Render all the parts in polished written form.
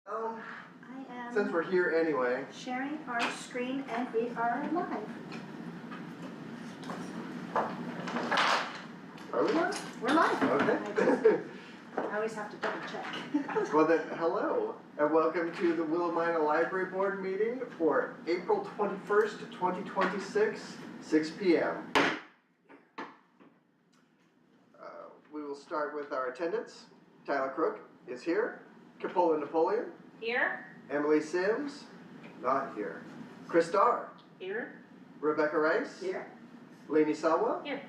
I Since am we're here anyway, sharing our screen and we are live. are we on? We're live. Okay. I always have to double check. Well then, hello, and welcome to the Willamina Library Board meeting for April 21st, 2026, 6 p.m. We will start with our attendance. Tyler Crook is here. Capola Napoleon. Here. Emily Sims, not here. Chris Starr. Here. Rebecca Rice. Here. Lainey Salwa. Here.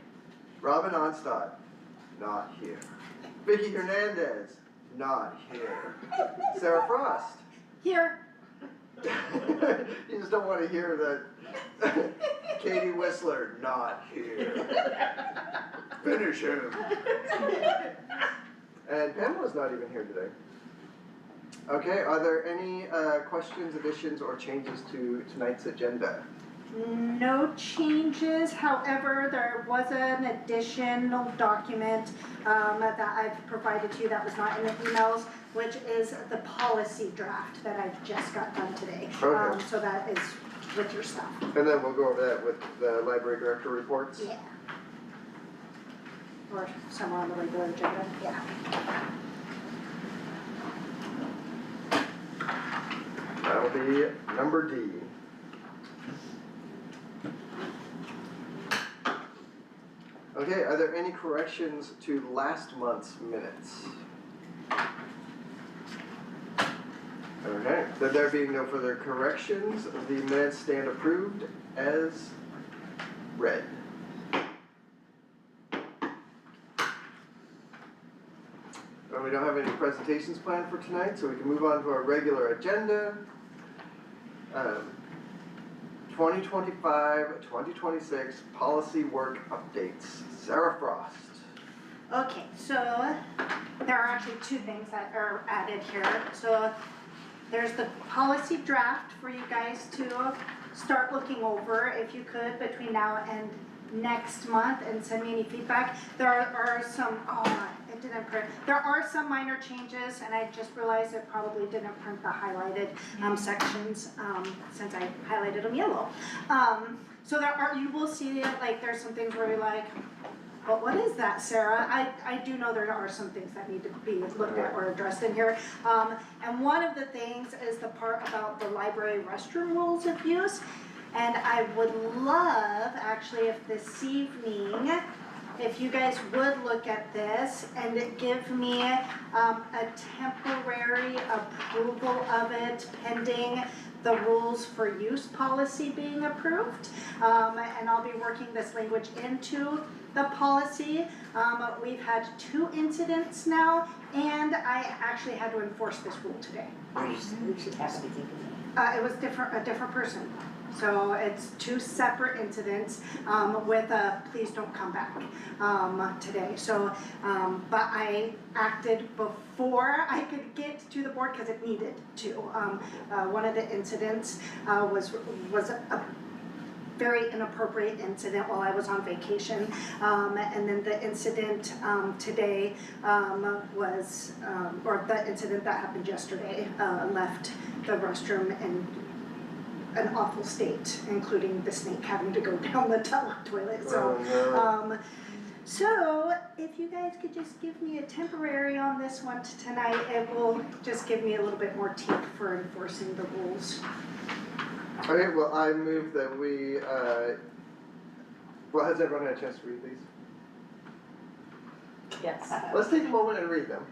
Robin Onstad, not here. Vicky Hernandez, not here. Sarah Frost. Here. You just don't want to hear that. Katie Whistler, not here. Finish him. And Pamela's not even here today. Okay, are there any questions, additions, or changes to tonight's agenda? No changes, however, there was an additional document that I've provided to you that was not in the emails, which is the policy draft that I've just got done today. Okay. So that is with your stuff. And then we'll go over that with the library director reports? Yeah. Or somewhere on the regular agenda, yeah. That'll be number D. Okay, are there any corrections to last month's minutes? Okay, then there being no further corrections, the minutes stand approved as read. We don't have any presentations planned for tonight, so we can move on to our regular agenda. 2025-2026 policy work updates. Sarah Frost. Okay, so there are actually two things that are added here. So there's the policy draft for you guys to start looking over, if you could, between now and next month, and send me any feedback. There are some, it didn't print. There are some minor changes, and I just realized it probably didn't print the highlighted sections since I highlighted them yellow. So there are, you will see it, like there's some things where you're like, well, what is that, Sarah? I do know there are some things that need to be looked at or addressed in here. And one of the things is the part about the library restroom rules of use. And I would love, actually, if this evening, if you guys would look at this and give me a temporary approval of it pending the rules for use policy being approved. And I'll be working this language into the policy. We've had 2 incidents now, and I actually had to enforce this rule today. We should have to be thinking. It was a different person. So it's 2 separate incidents with a please don't come back today. So, but I acted before I could get to the board because it needed to. One of the incidents was a very inappropriate incident while I was on vacation. And then the incident today was, or the incident that happened yesterday, left the restroom in an awful state, including the snake having to go down the toilet. So, so if you guys could just give me a temporary on this one tonight, it will just give me a little bit more teeth for enforcing the rules. Okay, well, I move that we, well, has everyone had a chance to read these? Yes. Let's take a moment and read them.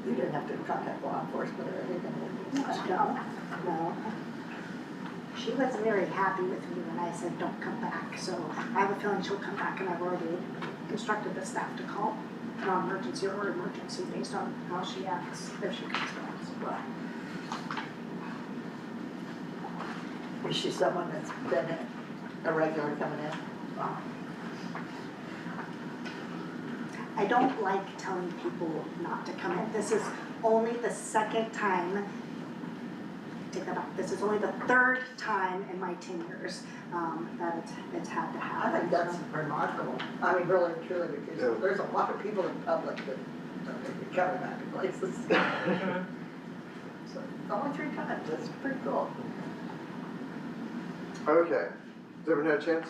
You didn't have to contact law enforcement or anything? No. She wasn't very happy with me when I said don't come back, so I have a feeling she'll come back, and I've already instructed the staff to call non-emergency or emergency based on how she acts if she comes back. Is she someone that's been a regular coming in? I don't like telling people not to come in. This is only the second time, take that back, this is only the third time in my 10 years, that it's had to I happen. think that's remarkable. I mean, really and truly, Yeah. because there's a lot of people in public that don't think we cover that in places. So, only 3 times, that's pretty cool. Okay, has everyone had a chance?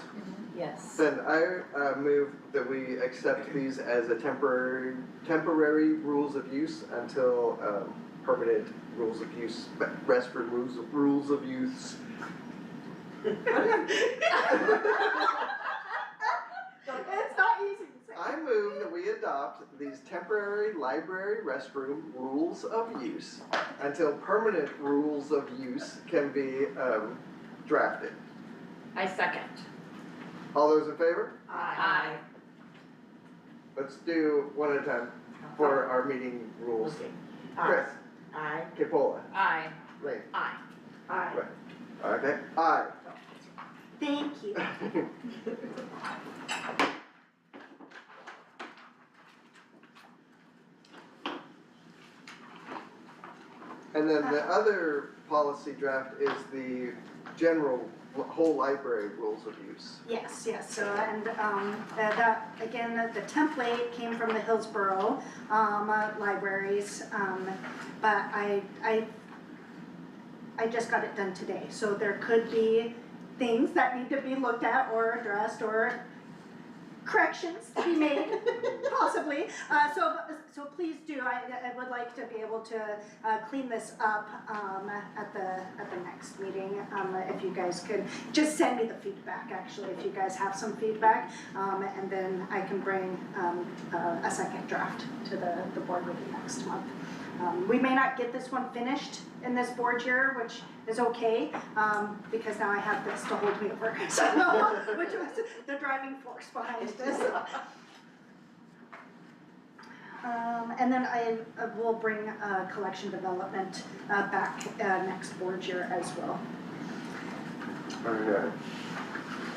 Yes. Then I move that we accept these as a temporary rules of use until permanent rules of use, restroom rules of use. It's not easy to say. I move that we adopt these temporary library restroom rules of use until permanent rules of use can be drafted. I second. All those in favor? Aye. Let's do one at a time for our meeting rules. Okay. Chris, Aye. Capola, Aye. Lane, Aye. Aye. okay, aye. Thank you. And then the other policy draft is the general whole library rules of use. Yes, so, and, that, again, the template came from the Hillsborough, libraries, but I just got it done today, so there could be things that need to be looked at or addressed or corrections to be made, possibly. So please do, I would like to be able to clean this up at the next meeting. If you guys could just send me the feedback, actually, if you guys have some feedback, and then I can bring a second draft to the board meeting next month. We may not get this one finished in this board year, which is okay, because now I have this to hold me over, so, which was the driving force behind this. And then I will bring collection development back next board year as well. Okay.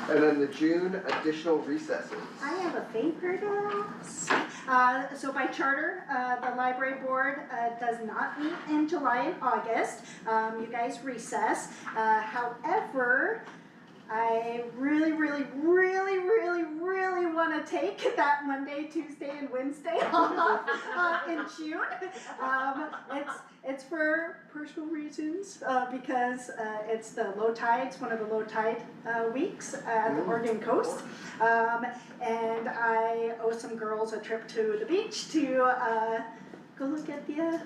And then the June additional recesses. I have a favor to ask. So by charter, the library board does not meet in July and August. You guys recess. However, I really want to take that Monday, Tuesday, and Wednesday off in June. It's for personal reasons, because it's the low tide, it's one of the low tide weeks at the Oregon coast. And I owe some girls a trip to the beach to go look at the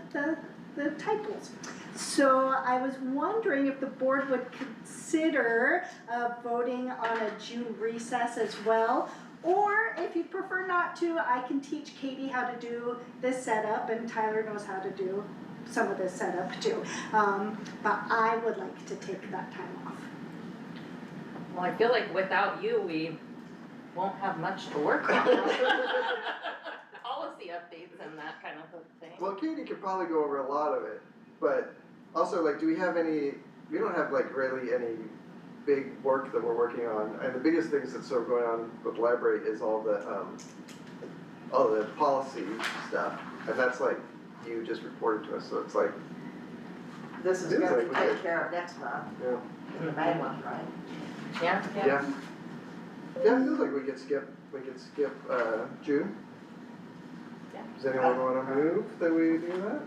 tide pools. So I was wondering if the board would consider voting on a June recess as well, or if you prefer not to, I can teach Katie how to do this setup, and Tyler knows how to do some of this setup too. But I would like to take that time off. Well, I feel like without you, we won't have much to work on. Policy updates and that kind of thing. Well, Katie could probably go over a lot of it, but also, like, do we have any, we don't have like really any big work that we're working on, and the biggest things that's sort of going on with the library is all the policy stuff, and that's like, you just reported to us, so it's like, This is Seems gonna like be we taken could- care of next month, yeah. in the May one, right? Yeah? Yeah. Yeah, it feels like we could skip June. Yeah. Does anyone wanna move that we do that?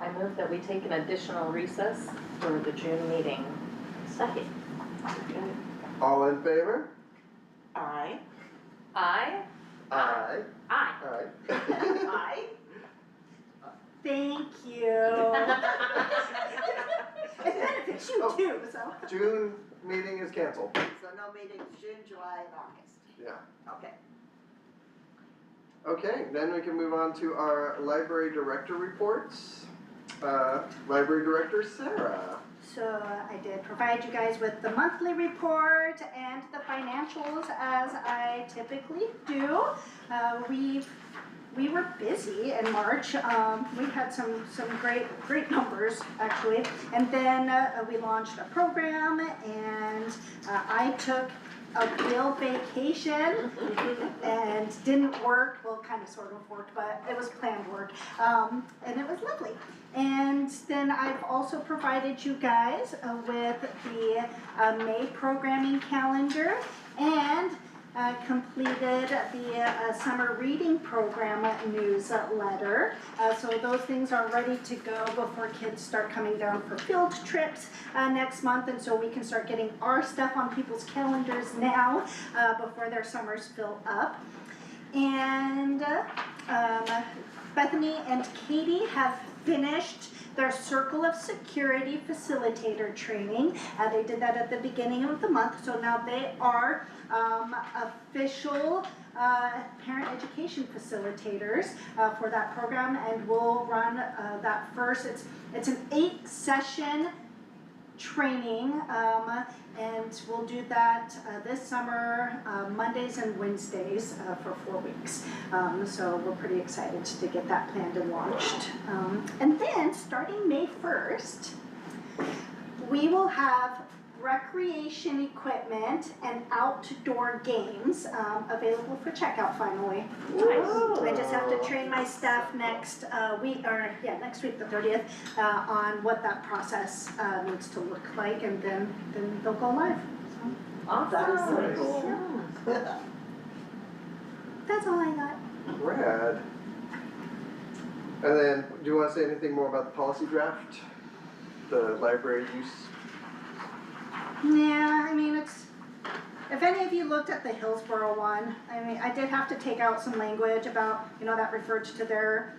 I move that we take an additional recess for the June meeting. Second. All in favor? Aye. Aye? Aye. Aye. Aye. Aye. Thank you. It benefits you too, so. June meeting is canceled. So no meetings June, July, and August. Yeah. Okay. Okay, then we can move on to our library director reports. Library director Sarah. So I did provide you guys with the monthly report and the financials as I typically do. We were busy in March. We had some great numbers actually. And then we launched a program, and I took real vacation and didn't work, well, kind of sort of worked, but it was planned work, and it was lovely. And then I've also provided you guys with the May programming calendar and completed the summer reading program newsletter. So those things are ready to go before kids start coming down for field trips next month, and so we can start getting our stuff on people's calendars now before their summers fill up. And Bethany and Katie have finished their Circle of Security Facilitator training. They did that at the beginning of the month, so now they are official parent education facilitators for that program, and we'll run that first. It's an 8-session training, and we'll do that this summer, Mondays and Wednesdays for 4 weeks. So we're pretty excited to get that planned and launched. And then starting May 1st, we will have recreation equipment and outdoor games available for checkout finally. I just have to train my staff next week, next week, the 30th, on what that process needs to look like, and then they'll go live. So, That is so Nice. cool. that's all I got. Rad. And then, do you wanna say anything more about the policy draft? The library use? Yeah, I mean, if any of you looked at the Hillsborough one, I mean, I did have to take out some language about, that referred to their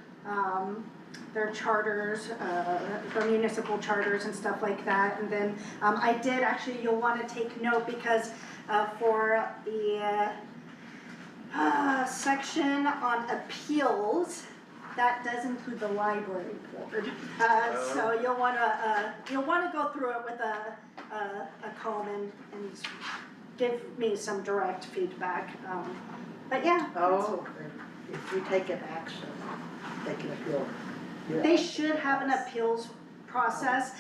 charters, their municipal charters and stuff like that. And then, I did actually, you'll wanna take note because, for the, section on appeals, that does include the library board. So you'll wanna go through it with a comb and give me some direct feedback. But yeah. Oh, if we take an action, they can appeal. They should have an appeals process,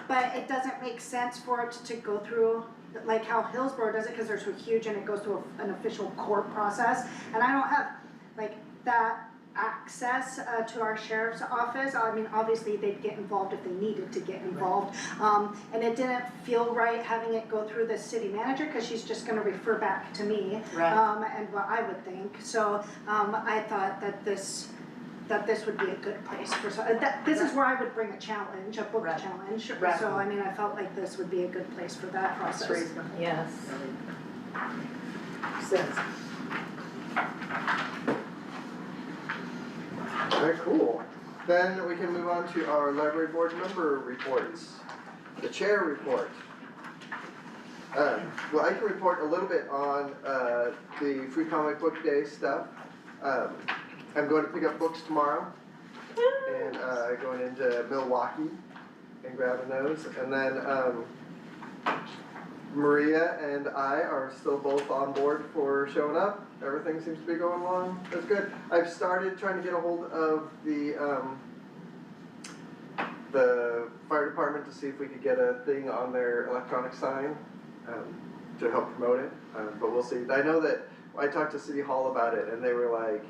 but it doesn't make sense for it to go through like how Hillsborough does it, cause they're so huge and it goes through an official court process. And I don't have like that access to our sheriff's office. I mean, obviously they'd get involved if they needed to get involved. And it didn't feel right having it go through the city manager, cause she's just gonna refer back to me. Right. And what I would think. So, I thought that this would be a good place for, this is where I would bring a challenge, a book Right. challenge. Right. So, I mean, I felt like this would be a good place for that That's process. reasonable. Yes. Sense. Very cool. Then we can move on to our library board member reports. The chair report. Well, I can report a little bit on the Free Comic Book Day stuff. I'm going to pick up books tomorrow and going into Milwaukee and grabbing those. And then Maria and I are still both on board for showing up. Everything seems to be going along. That's good. I've started trying to get a hold of the fire department to see if we could get a thing on their electronic sign to help promote it. But we'll see. I know that I talked to City Hall about it, and they were like,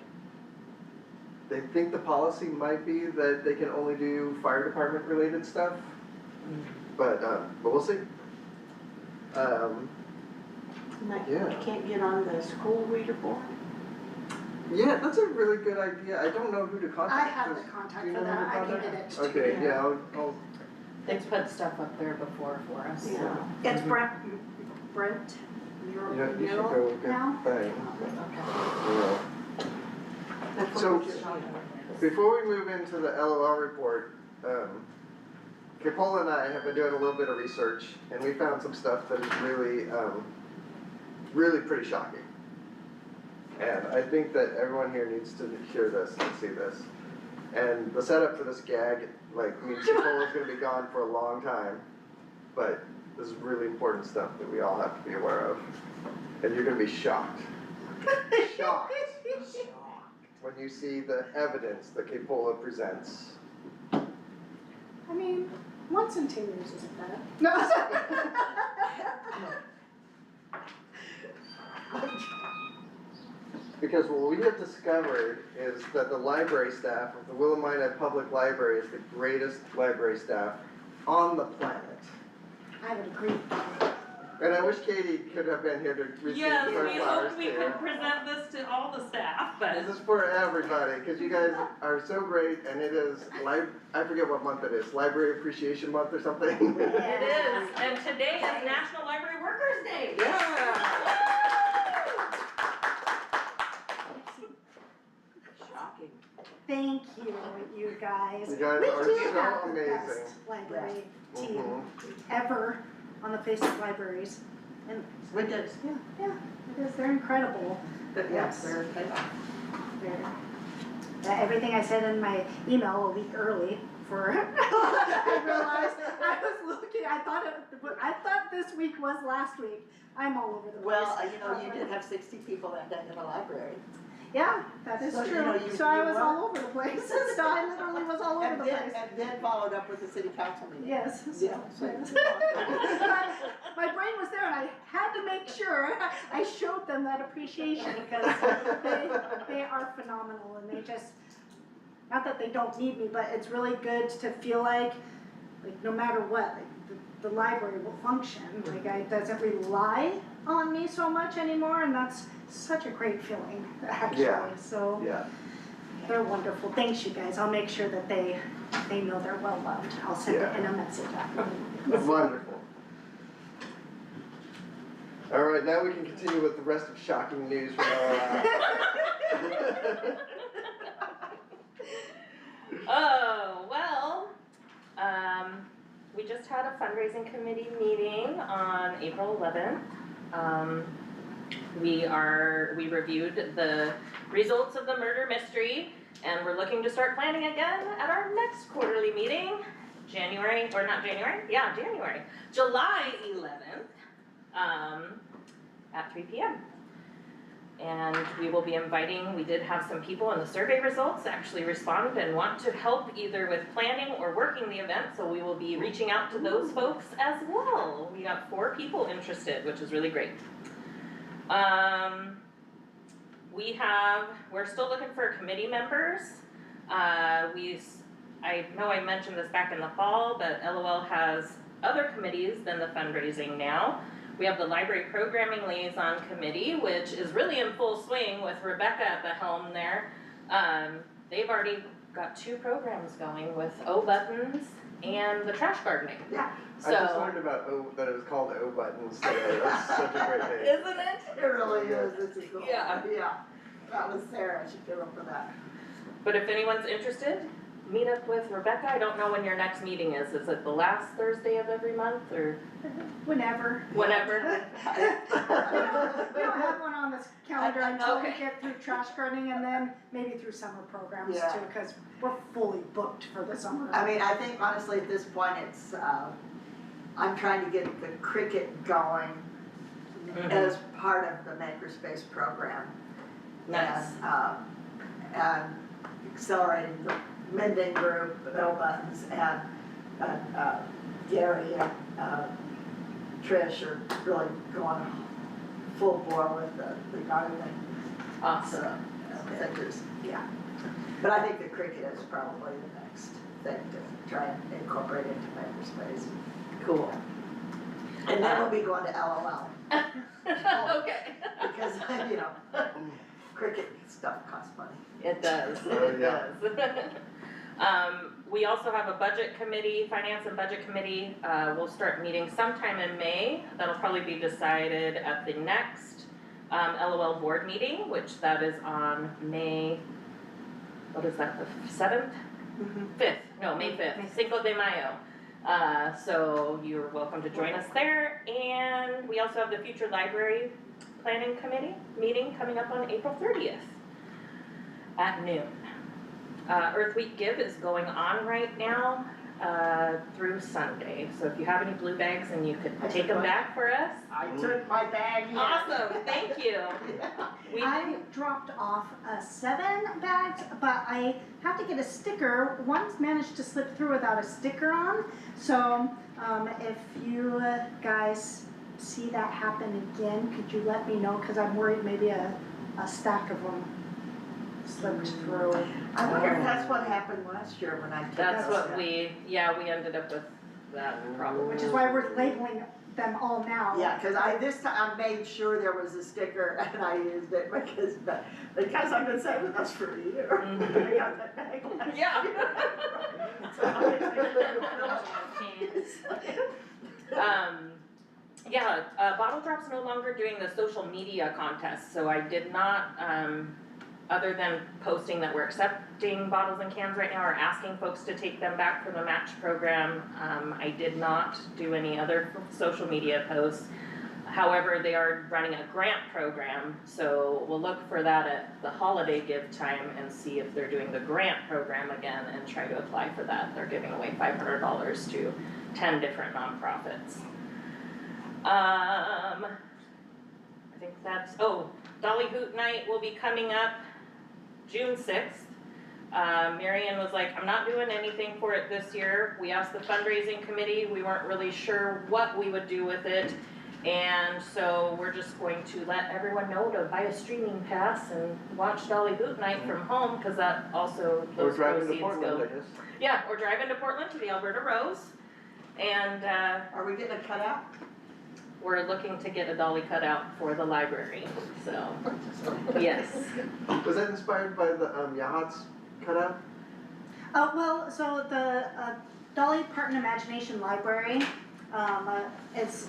they think the policy might be that they can only do fire department related stuff. But we'll see. Yeah. You can't get on the school reader board? Yeah, that's a really good idea. I don't know who to contact. I have the Does- contact do you for know who to that, I can contact? get it to Okay, you. yeah, I'll They've put stuff up there before for us, so. Yeah. It's Brent you know, you should go Mural get now. thing. Okay. Yeah. That's So- what we're talking about. Before we move into the LOL report, Capola and I have been doing a little bit of research, and we found some stuff that is really, really pretty shocking. And I think that everyone here needs to hear this and see this. And the setup for this gag, means Capola's gonna be gone for a long time, but this is really important stuff that we all have to be aware of. And you're gonna be shocked. Shocked. When you see the evidence that Capola presents. I mean, once in 2 years isn't bad. No. Because what we have discovered is that the library staff of the Willamina Public Library is the greatest library staff on the planet. I would agree. And I wish Katie could have been here to receive Yes, her we flowers hope we too. could present this to all the staff, but. This is for everybody, cause you guys are so great, and it is I forget what month it is, Library Appreciation Month or something. It is, and today is National Library Workers Day. Yeah. Shocking. Thank you, you guys. You guys We are do so have the amazing. best library team Mhm. ever on the face of libraries. And, We did, yeah, it is, they're incredible. but yes, they're, Everything I said in my email a week early for, I realized, I was looking, I thought this week was last week. I'm all over the place. well, you did have 60 people that day in the library. Yeah, that is So, you true. know, you- So I you was were- all over the place. So I literally was all over And the then, place. and then followed up with the city council meeting. Yes. Yeah, so- Yes. My brain was there and I had to make sure I showed them that appreciation because they are phenomenal and they just, not that they don't need me, but it's really good to feel like no matter what, the library will function. Like it doesn't rely on me so much anymore and that's such a great feeling actually. Yeah. So Yeah. they're wonderful. Thanks you guys. I'll make sure that they know they're well loved. I'll send it in a message out. Wonderful. All right, now we can continue with the rest of shocking news from our. Oh, well, we just had a fundraising committee meeting on April 11th. We reviewed the results of the murder mystery and we're looking to start planning again at our next quarterly meeting, July 11th, at 3 p.m. And we will be inviting, we did have some people in the survey results actually respond and want to help either with planning or working the event, so we will be reaching out to those folks as well. We got 4 people interested, which is really great. We're still looking for committee members. I know I mentioned this back in the fall, but LOL has other committees than the fundraising now. We have the Library Programming Liaison Committee, which is really in full swing with Rebecca at the helm there. They've already got 2 programs going with O-Buttons and the trash gardening. Yeah. I just So, learned about that it was called O-Buttons today. That's such a great name. isn't it? It really is, this is cool. Yeah. Yeah, that was Sarah, she came up with that. But if anyone's interested, meet up with Rebecca. I don't know when your next meeting is. Is it the last Thursday of every month or Whenever. whatever? We don't have one on this calendar until we Okay. get through trash gardening and then maybe through summer programs Yeah. too, cause we're fully booked for the summer. I mean, I think honestly at this point, it's, I'm trying to get the cricket going as part of the Makerspace program. Nice. And accelerating the mending group, Bill Buttons, and Gary and Trish are really going full bore with the gardening. Awesome. So, thinkers, yeah. But I think the cricket is probably the next thing to try and incorporate into Makerspace. Cool. And then we'll be going to LOL, Okay. because, cricket stuff costs money. It does, Oh, it yeah. does. We also have a budget committee, finance and budget committee, we'll start meeting sometime in May. That'll probably be decided at the next, LOL board meeting, which that is on May, what is that, the 7th? 5th, no, May 5th, Cinco de Mayo. So you're welcome to join us there, and we also have the future library planning committee meeting coming up on April 30th at noon. Earth Week Give is going on right now, through Sunday, so if you have any blue bags and you could take them back for us. I took my bag here. Awesome, thank you. We I dropped off 7 bags, but I have to get a sticker. One's managed to slip through without a sticker on. So if you guys see that happen again, could you let me know? Cause I'm worried maybe a a stack of them slipped through. I wonder if that's what happened last year when I took That's those. what we ended up with that problem. Which is why we're labeling them all now. Yeah, cause this time I made sure there was a sticker and I used it because I've been saving those for a year. I got that bag last Yeah. year. So Bottle Drop's no longer doing the social media contest, so I did not, other than posting that we're accepting bottles and cans right now or asking folks to take them back for the match program, I did not do any other social media posts. However, they are running a grant program, so we'll look for that at the holiday give time and see if they're doing the grant program again and try to apply for that. They're giving away $500 to 10 different nonprofits. I think that's, Dolly Hoot Night will be coming up June 6th. Marion was like, I'm not doing anything for it this year. We asked the fundraising committee, we weren't really sure what we would do with it. And so we're just going to let everyone know to buy a streaming pass and watch Dolly Hoot Night from home, cause that also, Or those driving to proceeds Portland, go. I guess. Yeah, or driving to Portland to the Alberta Rose. And, Are we getting a cutout? we're looking to get a Dolly cutout for the library, so, yes. Was that inspired by the Yahats cutout? Well, so the Dolly Parton Imagination Library is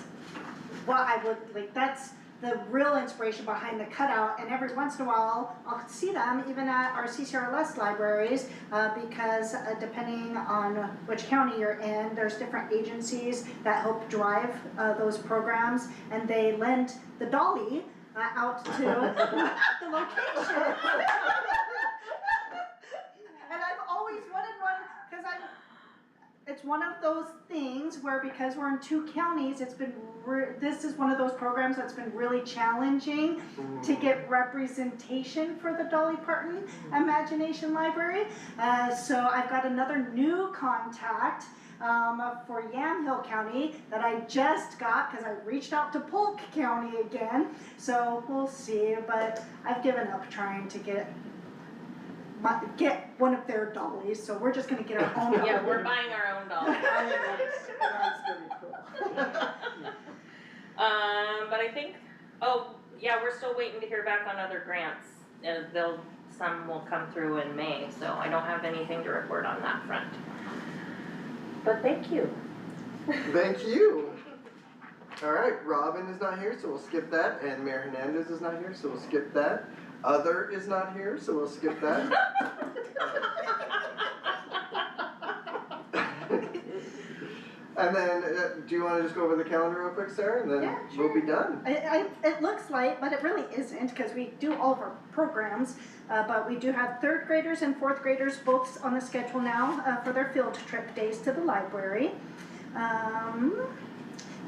what I would, like, that's the real inspiration behind the cutout, and every once in a while, I'll see them even at our CCRLS libraries, because depending on which county you're in, there's different agencies that help drive those programs, and they lend the dolly out to the location. And I've always wanted one, because it's one of those things where, because we're in 2 counties, it's been, this is one of those programs that's been really challenging to get representation for the Dolly Parton Imagination Library. So I've got another new contact for Yamhill County that I just got, because I reached out to Polk County again. So we'll see, but I've given up trying to get one of their dollies, so we're just gonna get our own dolly. Yeah, we're buying our own Dolly. I think that's pretty cool. But I think, we're still waiting to hear back on other grants. Some will come through in May, so I don't have anything to report on that front. But thank you. Thank you. Alright, Robin is not here, so we'll skip that, and Mayor Hernandez is not here, so we'll skip that. Other is not here, so we'll skip that. And then, do you wanna just go over the calendar real quick, Sarah, and then Yeah, we'll be done? It looks light, but it really isn't, because we do all of our programs, but we do have 3rd graders and 4th graders both on the schedule now for their field trip days to the library.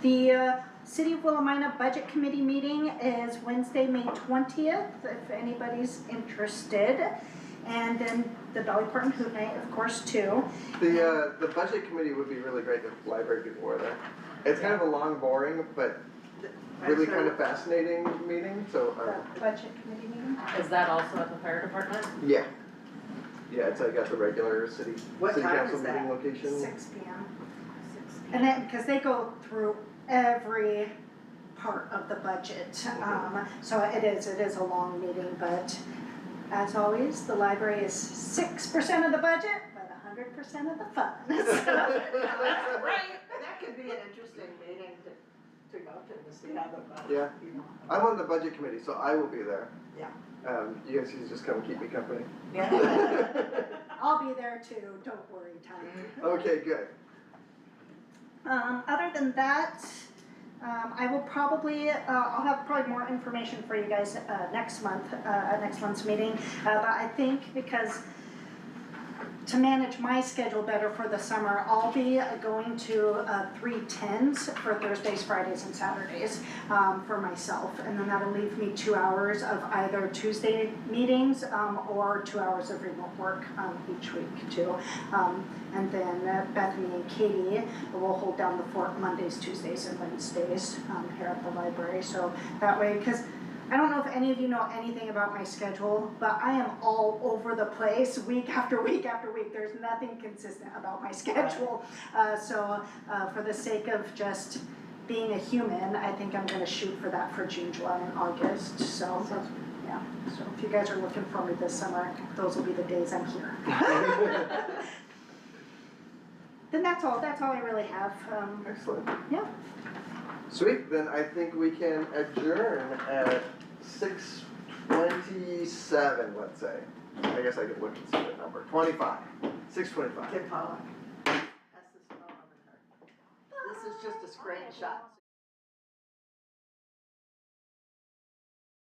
The City of Willamina Budget Committee meeting is Wednesday, May 20th, if anybody's interested. And then the Dolly Parton Hoot Night, of course, too. The budget committee would be really great if library people were there. It's kind of a long, boring, but really kind of fascinating meeting, so, The Budget Committee meeting. Is that also at the fire department? yeah. Yeah, it's like at the regular city What time council is that? meeting location. 6 p.m. And then, because they go through every part of the budget, so it is a long meeting, but as always, the library is 6% of the budget, but 100% of the fun. Right. That could be an interesting meeting to go to see how the budget, Yeah. you know. I'm on the budget committee, so I will be there. Yeah. You guys can just come keep me company. I'll be there too, don't worry, Ty. Okay, good. Other than that, I will probably, I'll have probably more information for you guys next month, at next month's meeting. But I think because to manage my schedule better for the summer, I'll be going to 3:10s for Thursdays, Fridays, and Saturdays for myself. And then that'll leave me 2 hours of either Tuesday meetings or 2 hours of remote work each week too. And then Bethany and Katie will hold down the fort Mondays, Tuesdays, and Wednesdays here at the library. So that way, because I don't know if any of you know anything about my schedule, but I am all over the place, week after week after week. There's nothing consistent about my schedule. So for the sake of just being a human, I think I'm gonna shoot for that for June, July, and August, so, yeah. So if you guys are looking for me this summer, those will be the days I'm here. Then that's all I really have, Excellent. yeah. Sweet, then I think we can adjourn at 6:27, let's say. I guess I could look and see the number, 6:25. Okay, Paula. Pass this phone over to her. This is just a screenshot.